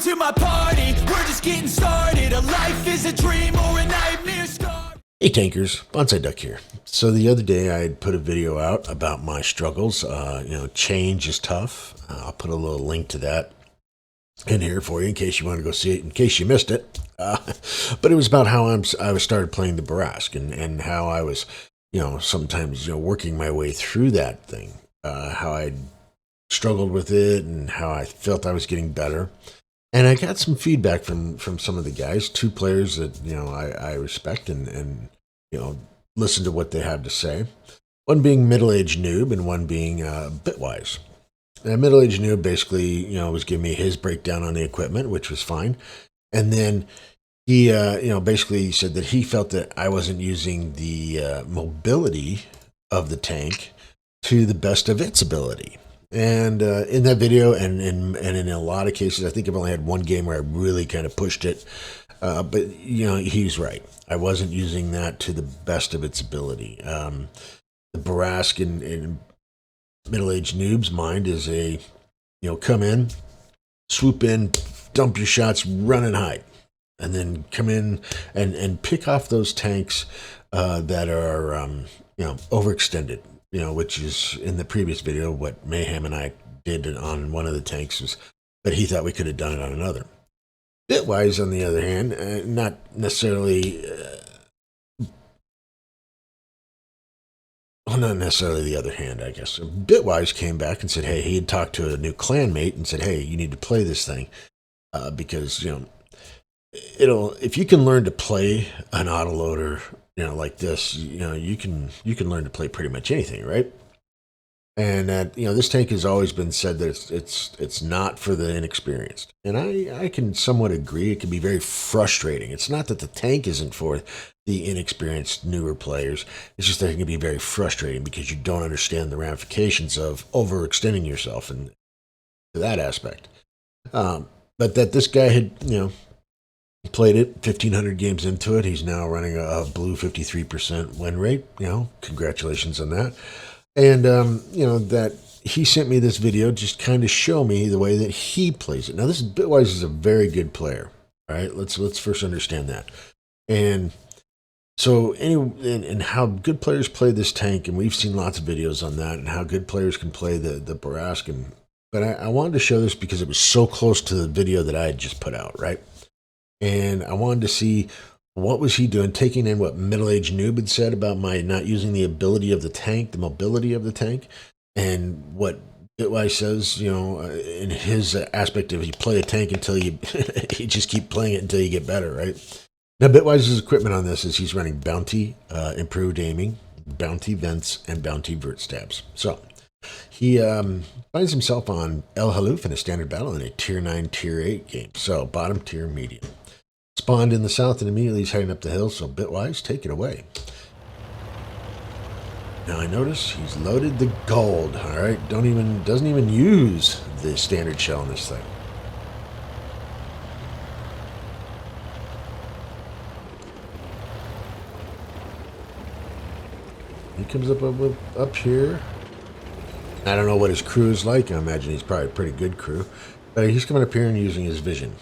to my party. We're just getting started. A life is a dream or a nightmare scar. Hey tankers, Bonsai Duck here. So the other day I had put a video out about my struggles. Change is tough. I'll put a little link to that in here for you in case you want to go see it, in case you missed it. But it was about how I started playing the Barask and how I was, sometimes, working my way through that thing. How I struggled with it and how I felt I was getting better. And I got some feedback from some of the guys, two players that, I respect and listen to what they have to say. One being Middle-Aged Noob and one being Bitwise. And Middle-Aged Noob basically, was giving me his breakdown on the equipment, which was fine. And then he, basically said that he felt that I wasn't using the mobility of the tank to the best of its ability. And in that video, and in a lot of cases, I think I've only had one game where I really kind of pushed it. But, he's right. I wasn't using that to the best of its ability. The Barask in Middle-Aged Noob's mind is come in, swoop in, dump your shots, run and hide. And then come in and pick off those tanks that are, overextended. Which is in the previous video, what Mayhem and I did on one of the tanks was, but he thought we could have done it on another. Bitwise, on the other hand, not necessarily, not necessarily the other hand, I guess. Bitwise came back and said, hey, he had talked to a new clanmate and said, hey, you need to play this thing because, if you can learn to play an autoloader, like this, you can learn to play pretty much anything, right? And that, this tank has always been said that it's not for the inexperienced. And I can somewhat agree. It can be very frustrating. It's not that the tank isn't for the inexperienced newer players. It's just that it can be very frustrating because you don't understand the ramifications of overextending yourself and to that aspect. But that this guy had, played it, 1,500 games into it. He's now running a blue 53% win rate. Congratulations on that. And, that he sent me this video just kind of show me the way that he plays it. Now, this Bitwise is a very good player. All right, let's first understand that. And so, and how good players play this tank, and we've seen lots of videos on that, and how good players can play the Barask. But I wanted to show this because it was so close to the video that I had just put out, right? And I wanted to see what was he doing, taking in what Middle-Aged Noob had said about my not using the ability of the tank, the mobility of the tank, and what Bitwise says, in his aspect of you play a tank until you just keep playing it until you get better, right? Now, Bitwise's equipment on this is he's running Bounty, improved aiming, Bounty vents, and Bounty vert stabs. So he finds himself on El Haluf in a standard battle in a Tier 9, Tier 8 game. So bottom tier, medium. Spawned in the south and immediately he's heading up the hill, so Bitwise, take it away. Now I notice he's loaded the gold, alright? Doesn't even use the standard shell on this thing. He comes up here. I don't know what his crew is like. I imagine he's probably a pretty good crew. But he's coming up here and using his vision.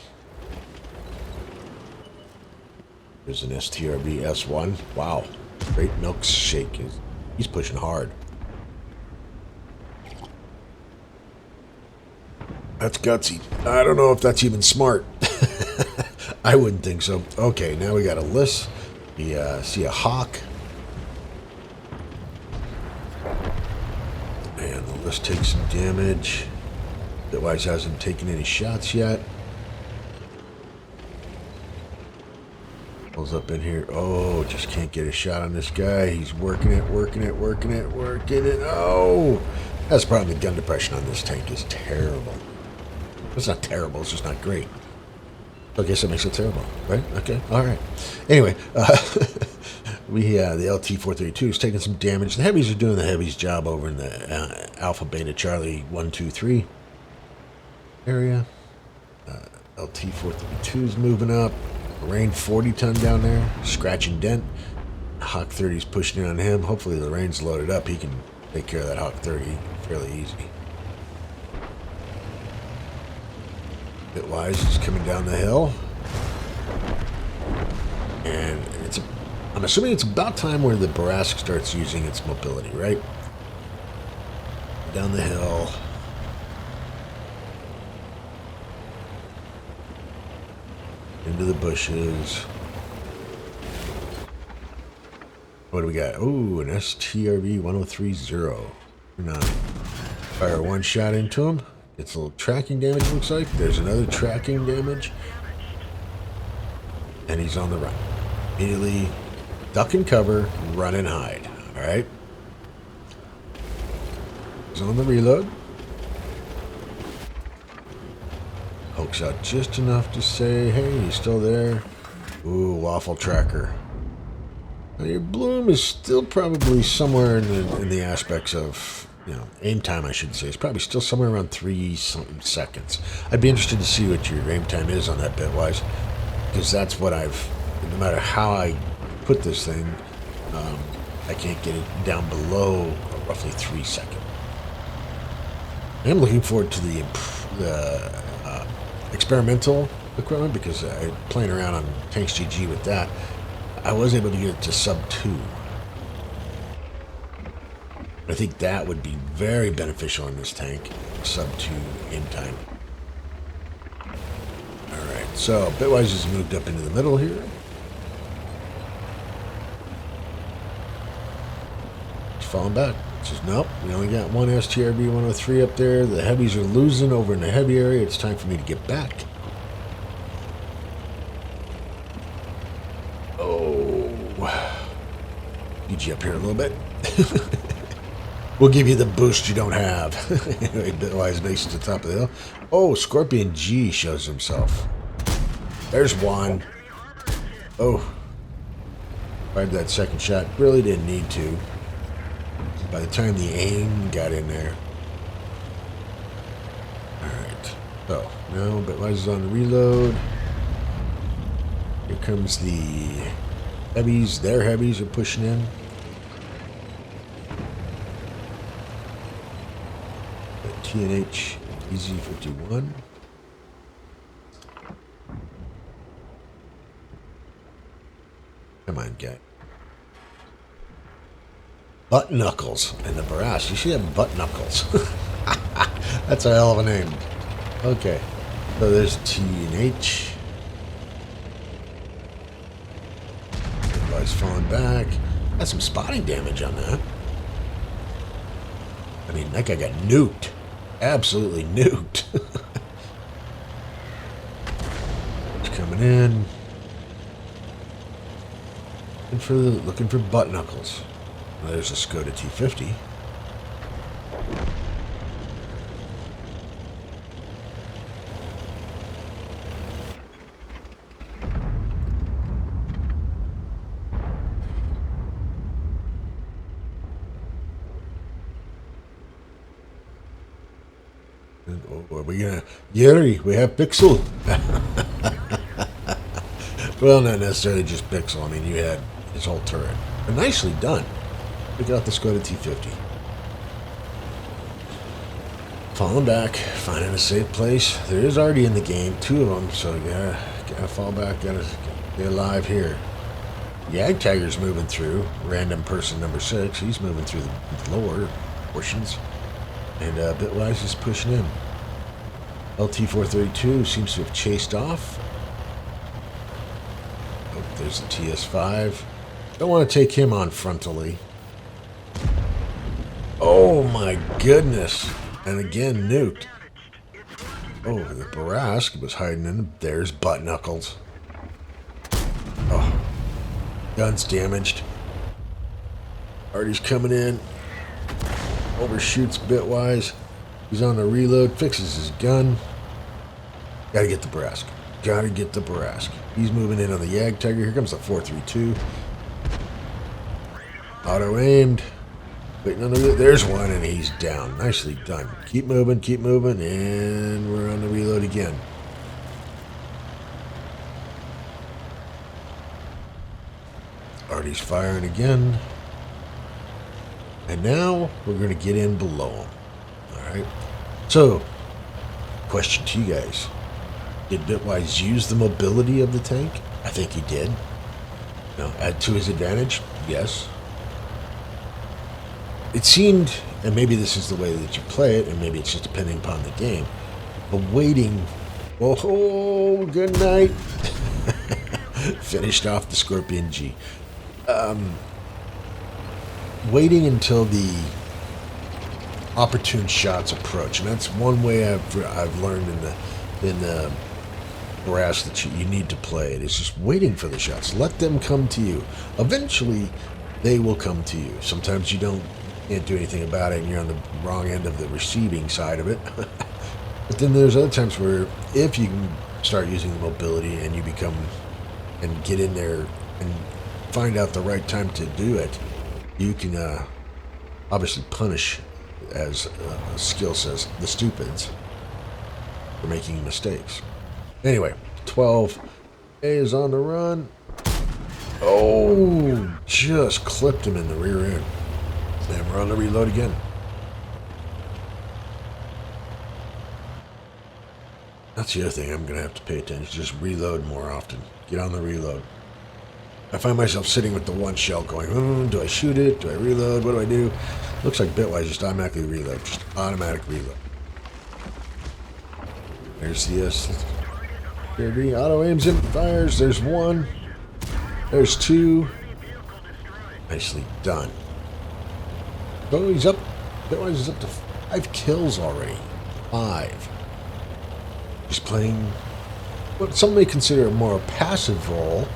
There's an STRB S1. Wow. Great milkshake. He's pushing hard. That's gutsy. I don't know if that's even smart. I wouldn't think so. Okay, now we got a list. We see a hawk. And the list takes some damage. Bitwise hasn't taken any shots yet. Pulls up in here. Oh, just can't get a shot on this guy. He's working it. Oh! That's probably the gun depression on this tank is terrible. It's not terrible, it's just not great. I guess that makes it terrible, right? Okay, alright. Anyway, the LT-432 is taking some damage. The heavies are doing the heavies job over in the Alpha Beta Charlie 123 area. LT-432 is moving up. Lorraine 40-ton down there, scratch and dent. Hawk 30 is pushing in on him. Hopefully Lorraine's loaded up. He can take care of that Hawk 30 fairly easy. Bitwise is coming down the hill. And I'm assuming it's about time where the Barask starts using its mobility, right? Down the hill. Into the bushes. What do we got? Oh, an STRB 1030. 9. Fire one shot into him. Gets a little tracking damage, looks like. There's another tracking damage. And he's on the run. Immediately duck and cover, run and hide. Alright. He's on the reload. Pokes out just enough to say, hey, he's still there. Ooh, waffle tracker. Now your bloom is still probably somewhere in the aspects of, you know, aim time, I should say. It's probably still somewhere around 3-something seconds. I'd be interested to see what your aim time is on that bitwise, because that's what no matter how I put this thing, I can't get it down below roughly 3 seconds. I'm looking forward to the experimental equipment, because playing around on Tanks GG with that, I was able to get it to sub 2. I think that would be very beneficial in this tank, sub 2 aim time. Alright, so Bitwise has moved up into the middle here. He's falling back. Says, nope, we only got one STRB 103 up there. The heavies are losing over in the heavy area. It's time for me to get back. Get you up here a little bit. We'll give you the boost you don't have. Anyway, Bitwise makes it to the top of the hill. Oh, Scorpion G shows himself. There's one. Oh. Fired that second shot. Really didn't need to. By the time the aim got in there. Alright. So, now Bitwise is on the reload. Here comes the heavies. Their heavies are pushing in. TNH EZ51. Come on, guy. Butt Knuckles and the Barass. You should have Butt Knuckles. That's a hell of a name. Okay. So there's TNH. Everybody's falling back. Got some spotting damage on that. I mean, that guy got nuked. Absolutely nuked. He's coming in. Looking for Butt Knuckles. Well, there's a Skoda T50. Are we gonna... Yuri, we have Pixel. Well, not necessarily just Pixel. I mean, you had his whole turret. But nicely done. Look out the Skoda T50. Falling back, finding a safe place. There is already in the game, 2 of them, so gotta fall back, gotta get alive here. Yag Tiger's moving through. Random person number 6, he's moving through the lower portions. And Bitwise is pushing in. LT-432 seems to have chased off. Oh, there's the TS-5. Don't want to take him on frontally. Oh my goodness. And again, nuked. Oh, the Barask was hiding in. There's Butt Knuckles. Oh. Gun's damaged. Artie's coming in. Overshoots Bitwise. He's on the reload. Fixes his gun. Gotta get the Barask. Gotta get the Barask. He's moving in on the Yag Tiger. Here comes the 432. Auto aimed. Waiting on the... There's one and he's down. Nicely done. Keep moving, and we're on the reload again. Artie's firing again. And now we're going to get in below him. Alright. So, question to you guys. Did Bitwise use the mobility of the tank? I think he did. To his advantage, yes. It seemed, and maybe this is the way that you play it, and maybe it's just depending upon the game, but waiting. Oh, good night. Finished off the Scorpion G. Waiting until the opportune shots approach, and that's one way I've learned in the brass that you need to play it. Is just waiting for the shots. Let them come to you. Eventually, they will come to you. Sometimes you can't do anything about it, and you're on the wrong end of the receiving side of it. But then there's other times where if you can start using the mobility and you become and get in there and find out the right time to do it, you can obviously punish, as skill says, the stupids for making mistakes. Anyway, 12 A is on the run. Oh, just clipped him in the rear end. And we're on the reload again. That's the other thing I'm going to have to pay attention to. Just reload more often. Get on the reload. I find myself sitting with the one shell going, do I shoot it? Do I reload? What do I do? Looks like Bitwise just automatically reload. Just automatic reload. There's the auto aims in, fires. There's one. There's two. Nicely done. Oh, he's up. Bitwise is up to 5 kills already. 5. He's playing what some may consider a more passive role,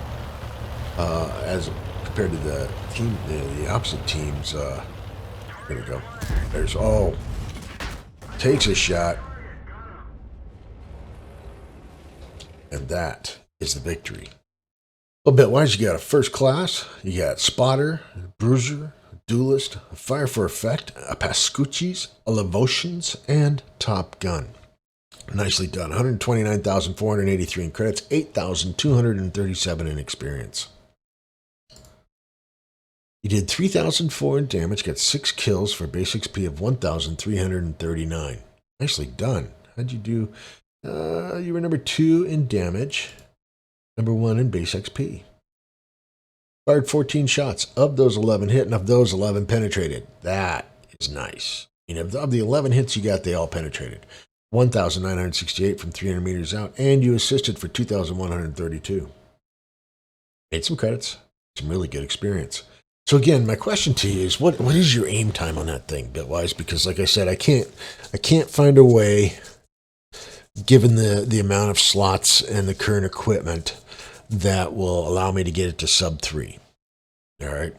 as compared to the team, the opposite teams. Here we go. There's takes a shot, and that is the victory. Well, Bitwise, you got a first class, you got spotter, bruiser, duelist, a fire for effect, a pascucci's, a Levotians, and Top Gun. Nicely done. 129,483 in credits, 8,237 in experience. You did 3,004 in damage, got 6 kills for base XP of 1,339. Nicely done. How'd you do? You were number 2 in damage, number 1 in base XP. Fired 14 shots. Of those 11 hit, and of those 11 penetrated. That is nice. Of the 11 hits you got, they all penetrated. 1,968 from 300 meters out, and you assisted for 2,132. Made some credits. Some really good experience. So again, my question to you is, what is your aim time on that thing, Bitwise? Because like I said, I can't find a way, given the amount of slots and the current equipment, that will allow me to get it to sub 3. All right.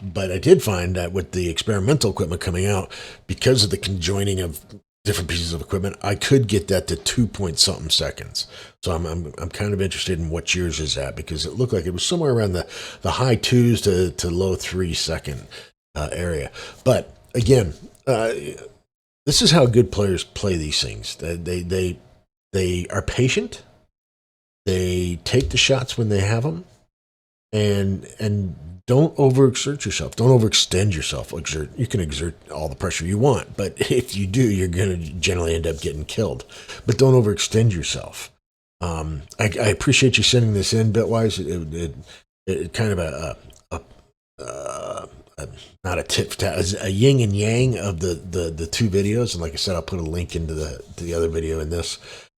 But I did find that with the experimental equipment coming out, because of the conjoining of different pieces of equipment, I could get that to 2-point-something seconds. So I'm kind of interested in what yours is at, because it looked like it was somewhere around the high 2s to low 3-second area. But again, this is how good players play these things. They are patient. They take the shots when they have them, and don't overexert yourself. Don't overextend yourself. You can exert all the pressure you want, but if you do, you're going to generally end up getting killed. But don't overextend yourself. I appreciate you sending this in, Bitwise. It kind of not a tit for tat, a yin and yang of the two videos. And like I said, I'll put a link into the other video in this.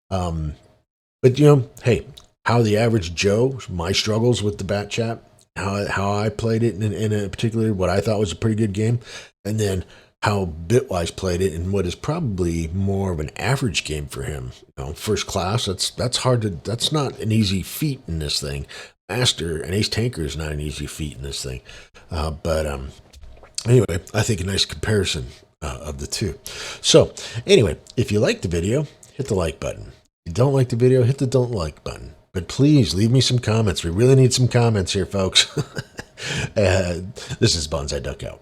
But hey, how the average Joe, my struggles with the Bat Chat, how I played it in a particular, what I thought was a pretty good game, and then how Bitwise played it in what is probably more of an average game for him. First class, that's hard to, that's not an easy feat in this thing. Master and Ace Tanker is not an easy feat in this thing. But anyway, I think a nice comparison of the two. So anyway, if you like the video, hit the like button. If you don't like the video, hit the don't like button. But please leave me some comments. We really need some comments here, folks. This is Banzi Duck out.